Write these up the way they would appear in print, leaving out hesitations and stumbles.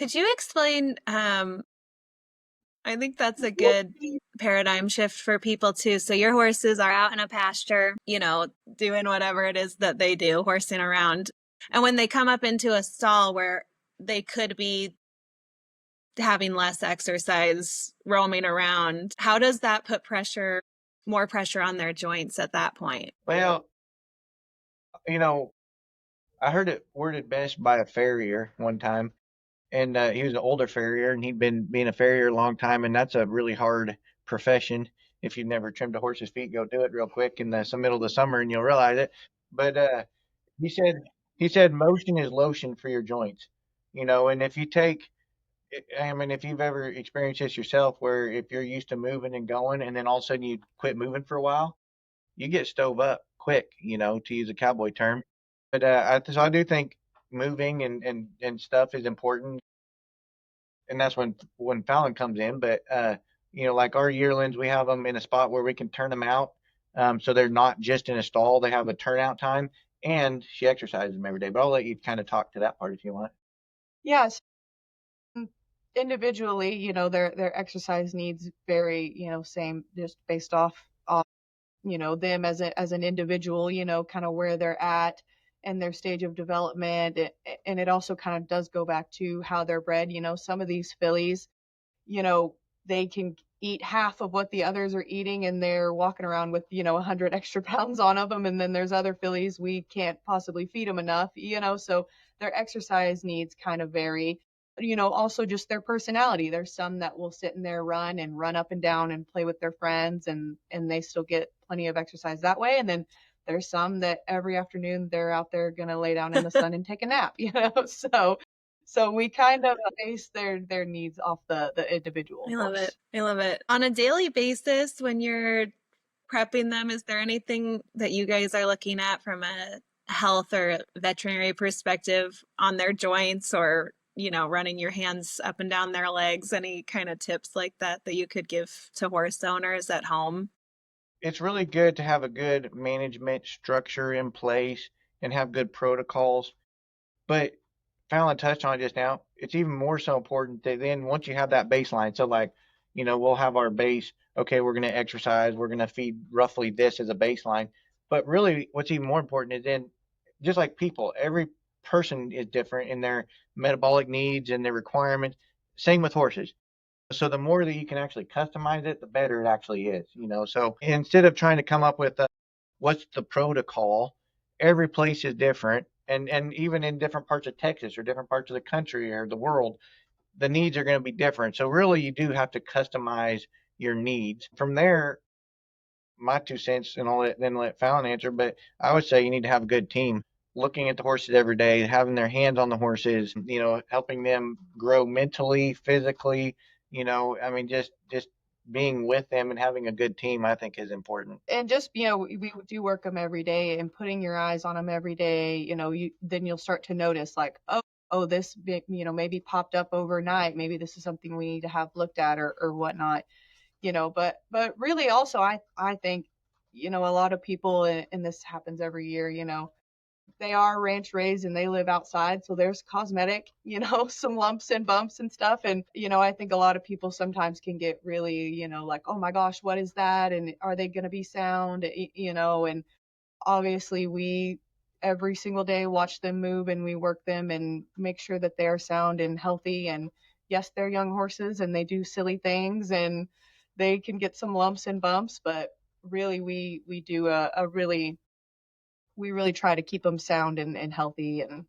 Could you explain, I think that's a good paradigm shift for people too. So your horses are out in a pasture, doing whatever it is that they do, horsing around. And when they come up into a stall where they could be having less exercise, roaming around, how does that put more pressure on their joints at that point? Well, you know, I heard it worded best by a farrier one time, and he was an older farrier, and he'd been being a farrier a long time, and that's a really hard profession. If you've never trimmed a horse's feet, go do it real quick in the middle of the summer, and you'll realize it. But he said he said motion is lotion for your joints, and if you take I mean, if you've ever experienced this yourself, where if you're used to moving and going, and then all of a sudden you quit moving for a while, you get stove up quick, to use a cowboy term. But so I do think moving and stuff is important, and that's when Fallon comes in. But like our yearlings, we have them in a spot where we can turn them out, so they're not just in a stall. They have a turnout time, and she exercises them every day. But I'll let you kind of talk to that part if you want. Yes, individually, their exercise needs vary, same just based off them as an individual, kind of where they're at and their stage of development. And it also kind of does go back to how they're bred. Some of these fillies, they can eat half of what the others are eating and they're walking around with 100 extra pounds on of them. And then there's other fillies we can't possibly feed them enough, so their exercise needs kind of vary. Also just their personality. There's some that will sit in there, run and run up and down and play with their friends, and they still get plenty of exercise that way. And then there's some that every afternoon they're out there gonna lay down in the sun and take a nap. So we kind of base their needs off the individual I love it. horse. I love it. On a daily basis, when you're prepping them, is there anything that you guys are looking at from a health or veterinary perspective on their joints, or, running your hands up and down their legs? Any kind of tips like that you could give to horse owners at home? It's really good to have a good management structure in place and have good protocols. But Fallon touched on it just now. It's even more so important that then once you have that baseline, so like, we'll have our base. Okay, we're going to exercise. We're going to feed roughly this as a baseline. But really, what's even more important is then, just like people, every person is different in their metabolic needs and their requirements. Same with horses. So the more that you can actually customize it, the better it actually is. So instead of trying to come up with what's the protocol, every place is different, and even in different parts of Texas or different parts of the country or the world, the needs are going to be different. So really, you do have to customize your needs. From there, my 2 cents, and then let Fallon answer. But I would say you need to have a good team. Looking at the horses every day, having their hands on the horses, helping them grow mentally, physically. I mean, just being with them and having a good team, I think, is important. And just we do work them every day, and putting your eyes on them every day, then you'll start to notice like, oh, this big, maybe popped up overnight, maybe this is something we need to have looked at or whatnot. But really also I think a lot of people, and this happens every year, they are ranch raised and they live outside, so there's cosmetic, some lumps and bumps and stuff. And I think a lot of people sometimes can get really, like, oh my gosh, what is that, and are they going to be sound, and obviously we every single day watch them move and we work them and make sure that they are sound and healthy. And yes, they're young horses and they do silly things and they can get some lumps and bumps, but really we do a really we really try to keep them sound and healthy and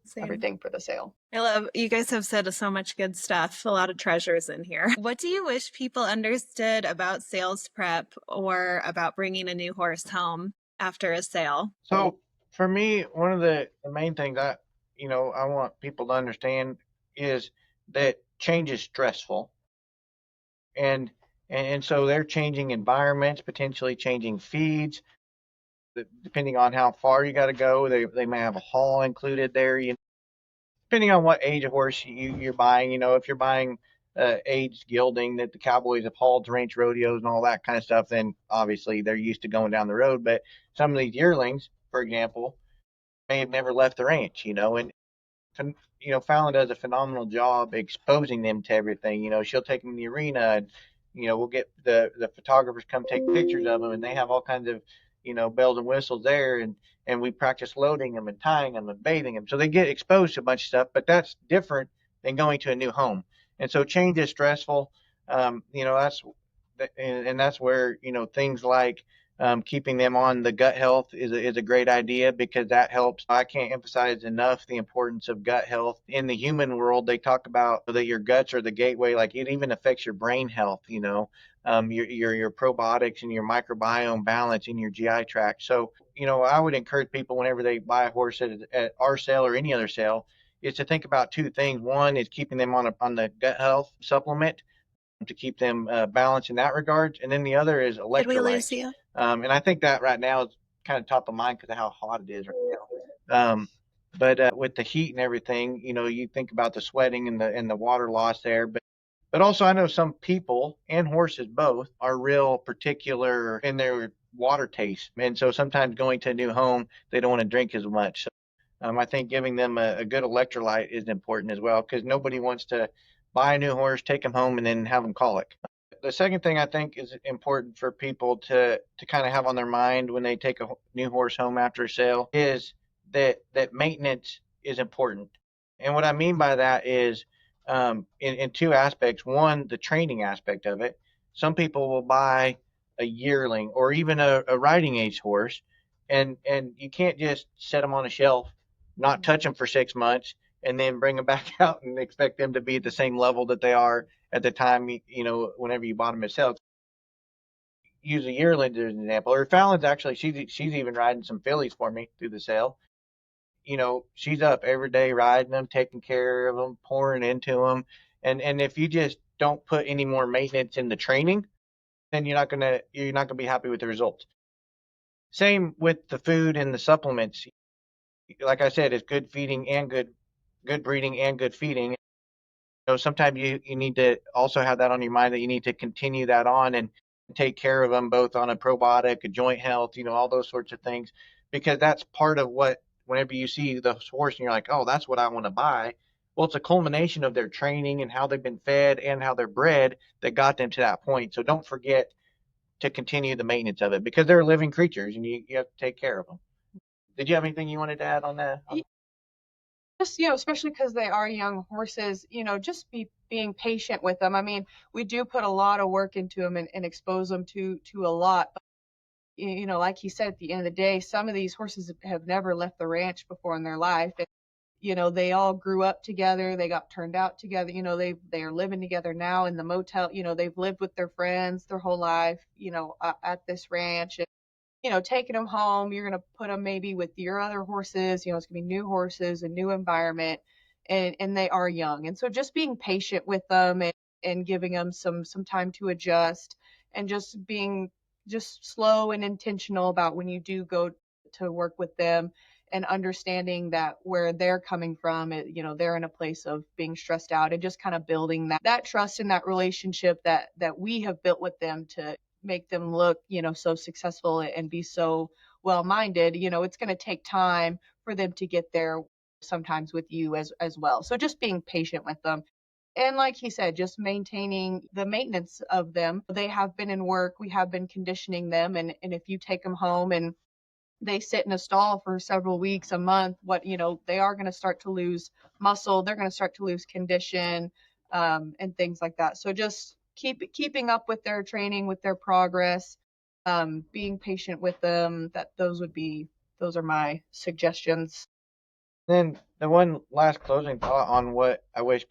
Same. everything for the sale. I love you guys have said so much good stuff, a lot of treasures in here. What do you wish people understood about sales prep or about bringing a new horse home after a sale? So for me, one of the main things I want people to understand is that change is stressful, and and so they're changing environments, potentially changing feeds, depending on how far you got to go. They may have a haul included there. Depending on what age of horse you're buying. If you're buying aged gelding that the cowboys have hauled to ranch rodeos and all that kind of stuff, then obviously they're used to going down the road. But some of these yearlings, for example, may have never left the ranch, and Fallon does a phenomenal job exposing them to everything. She'll take them in the arena, and we'll get the photographers come take pictures of them, and they have all kinds of bells and whistles there, and we practice loading them and tying them and bathing them, so they get exposed to a bunch of stuff. But that's different than going to a new home, and so change is stressful. And that's where things like keeping them on the gut health is a great idea, because that helps. I can't emphasize enough the importance of gut health. In the human world, they talk about that your guts are the gateway. Like, it even affects your brain health. Your probiotics and your microbiome balance in your GI tract. So I would encourage people, whenever they buy a horse at our sale or any other sale, is to think about two things. One is keeping them on the gut health supplement to keep them balanced in that regard. And then the other is Did we lose electrolytes. you? And I think that right now is kind of top of mind because of how hot it is right now. But with the heat and everything, you think about the sweating and the water loss there. But also, I know some people and horses both are real particular in their water taste, and so sometimes going to a new home, they don't want to drink as much. So, I think giving them a good electrolyte is important as well, because nobody wants to buy a new horse, take them home, and then have them colic. The second thing I think is important for people to kind of have on their mind when they take a new horse home after a sale is that maintenance is important. And what I mean by that is in two aspects. One, the training aspect of it. Some people will buy a yearling or even a riding age horse, and you can't just set them on a shelf, not touch them for 6 months, and then bring them back out and expect them to be at the same level that they are at the time, whenever you bought them yourself. Use a yearling as an example. Or Fallon's actually, she's even riding some fillies for me through the sale. She's up every day riding them, taking care of them, pouring into them. And if you just don't put any more maintenance in the training, then you're not gonna be happy with the results. Same with the food and the supplements. Like I said, it's good feeding and good breeding and good feeding. Sometimes you need to also have that on your mind, that you need to continue that on and take care of them both on a probiotic, a joint health, all those sorts of things, because that's part of what, whenever you see the horse and you're like, oh, that's what I want to buy. Well, it's a culmination of their training and how they've been fed and how they're bred that got them to that point. So don't forget to continue the maintenance of it, because they're living creatures and you have to take care of them. Did you have anything you wanted to add on that? Just, especially because they are young horses, just being patient with them. I mean, we do put a lot of work into them and expose them to a lot. But, like he said, at the end of the day, some of these horses have never left the ranch before in their life. And, they all grew up together. They got turned out together. They are living together now in the motel. They've lived with their friends their whole life, at this ranch. Taking them home, you're going to put them maybe with your other horses, it's going to be new horses, a new environment, and they are young. And so just being patient with them and giving them some time to adjust, and just being just slow and intentional about when you do go to work with them, and understanding that where they're coming from, they're in a place of being stressed out, and just kind of building that trust in that relationship that we have built with them to make them look, so successful and be so well minded. It's going to take time for them to get there, sometimes with you as well. So just being patient with them. And like he said, just maintaining the maintenance of them. They have been in work. We have been conditioning them. And if you take them home and they sit in a stall for several weeks, a month, they are going to start to lose muscle. They're going to start to lose condition, and things like that. So just keeping up with their training, with their progress, being patient with them. Those are my suggestions. Then the one last closing thought on what I wish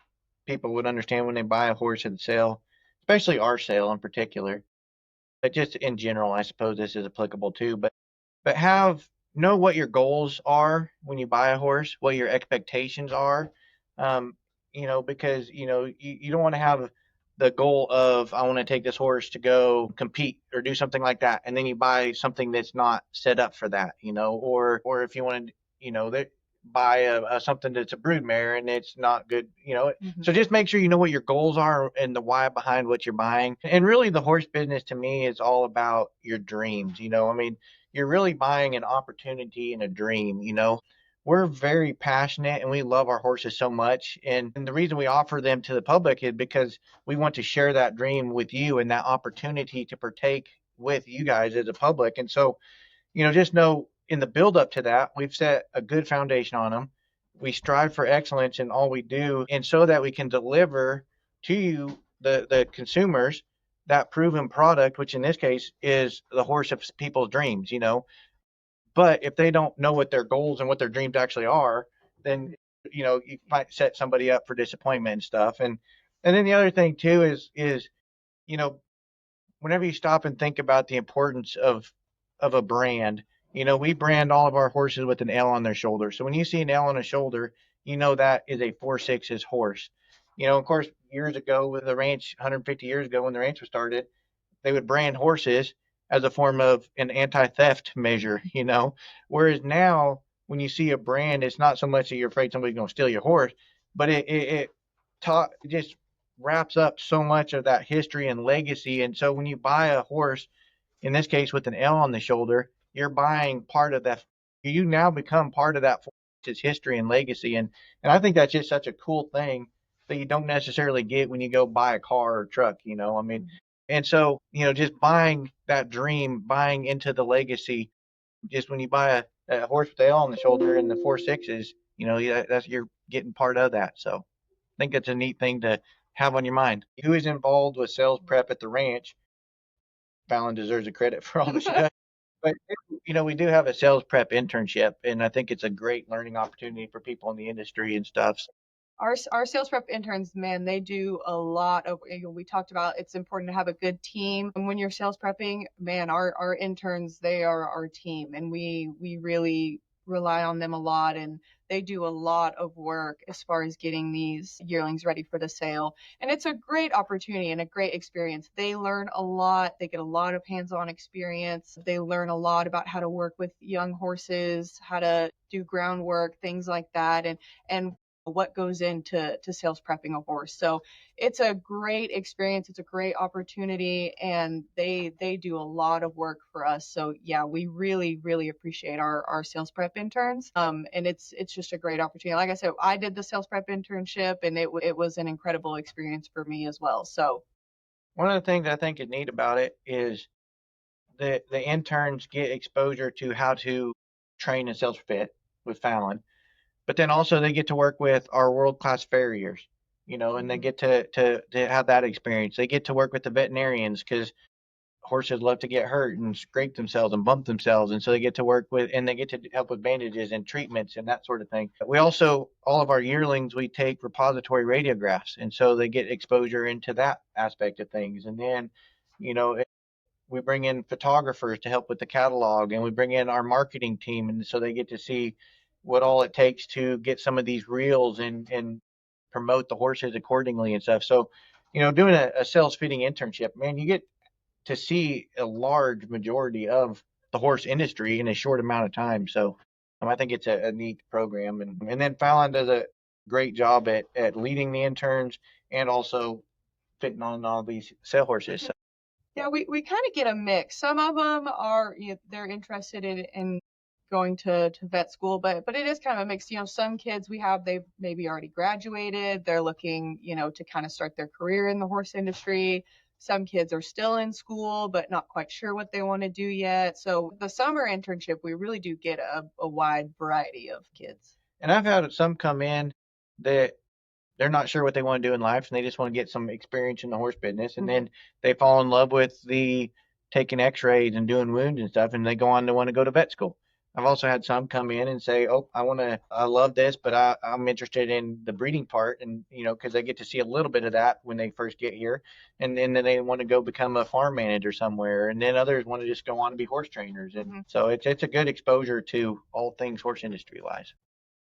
people would understand when they buy a horse at the sale, especially our sale in particular, but just in general, I suppose this is applicable too. But know what your goals are when you buy a horse, what your expectations are. Um, because you don't want to have the goal of, I want to take this horse to go compete or do something like that, and then you buy something that's not set up for that, or if you want to, that buy something that's a brood mare and it's not good. So just make sure you know what your goals are and the why behind what you're buying. And really, the horse business to me is all about your dreams. I mean, you're really buying an opportunity and a dream. we're very passionate and we love our horses so much. And the reason we offer them to the public is because we want to share that dream with you and that opportunity to partake with you guys as a public. And so, just know in the build up to that, we've set a good foundation on them. We strive for excellence in all we do, and so that we can deliver to you, the consumers, that proven product, which in this case is the horse of people's dreams. But if they don't know what their goals and what their dreams actually are, then you might set somebody up for disappointment and stuff. And then the other thing too is you know whenever you stop and think about the importance of a brand, we brand all of our horses with an L on their shoulder. So when you see an L on a shoulder, that is a 4/6's horse. Of course, years ago with the ranch, 150 years ago when the ranch was started, they would brand horses as a form of an anti-theft measure. Whereas now, when you see a brand, it's not so much that you're afraid somebody's going to steal your horse, but it just wraps up so much of that history and legacy. And so when you buy a horse, in this case with an L on the shoulder, you're buying part of that. You now become part of that horse's history and legacy. And I think that's just such a cool thing that you don't necessarily get when you go buy a car or truck. I mean, and so, just buying that dream, buying into the legacy, just when you buy a horse with the L on the shoulder and the 4/6's, that's you're getting part of that. So I think it's a neat thing to have on your mind. Who is involved with sales prep at the ranch? Fallon deserves the credit for all the stuff. But we do have a sales prep internship, and I think it's a great learning opportunity for people in the industry and stuff. Our sales rep interns, man, they do a lot of, we talked about it's important to have a good team. And when you're sales prepping, man, our interns, they are our team, and we really rely on them a lot, and they do a lot of work as far as getting these yearlings ready for the sale. And it's a great opportunity and a great experience. They learn a lot. They get a lot of hands-on experience. They learn a lot about how to work with young horses, how to do groundwork, things like that. And what goes into sales prepping a horse. So it's a great experience. It's a great opportunity, and they do a lot of work for us. So yeah, we really, really appreciate our sales prep interns. And it's just a great opportunity. Like I said, I did the sales prep internship, and it was an incredible experience for me as well. So One of the things I think is neat about it is the interns get exposure to how to train and sales fit with Fallon, but then also they get to work with our world class farriers, and they get to have that experience. They get to work with the veterinarians because horses love to get hurt and scrape themselves and bump themselves, and so they get to work with and they get to help with bandages and treatments and that sort of thing. We also, all of our yearlings, we take repository radiographs, and so they get exposure into that aspect of things. And then you know we bring in photographers to help with the catalog, and we bring in our marketing team, and so they get to see what all it takes to get some of these reels and promote the horses accordingly and stuff. So doing a sales fitting internship, man, you get to see a large majority of the horse industry in a short amount of time. So I think it's a neat program. And then Fallon does a great job at leading the interns and also fitting on all these sale horses. So, yeah, we kind of get a mix. Some of them are, they're interested in going to vet school, but it is kind of a mix. Some kids we have, they've maybe already graduated. They're looking, to kind of start their career in the horse industry. Some kids are still in school, but not quite sure what they want to do yet. So the summer internship, we really do get a wide variety of kids. and I've had some come in that they're not sure what they want to do in life and they just want to get some experience in the horse business, and then they fall in love with the taking x-rays and doing wounds and stuff, and they go on to want to go to vet school. I've also had some come in and say, oh, I love this, but I'm interested in the breeding part, and because they get to see a little bit of that when they first get here, and then they want to go become a farm manager somewhere, and then others want to just go on to be horse trainers. And so it's a good exposure to all things horse industry wise.